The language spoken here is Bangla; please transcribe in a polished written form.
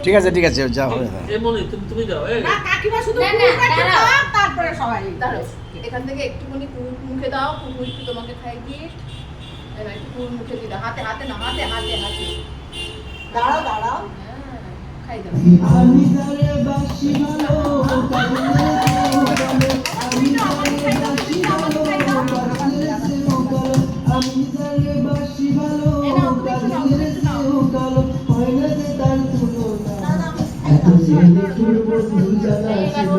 ঠিক আছে ঠিক আছে যা হবে তুমি যাও না কাকিমা শুধু তারপরে সবাই দাঁড়াও এখান থেকে একটুখানি মুখে দাও পুরো একটু তোমাকে খাই দিয়ে এবার একটু পুরো মুখে দিয়ে দাও হাতে হাতে না হাতে হাতে হাতে দাঁড়াও দাঁড়াও খাই দাও আমি জানে বাসি ভালো আমি জানে বাসি ভালো আমি জানে বাসি ভালো হয় না যে তার তুলনা এত ছেলে করবো দুজনা ছিল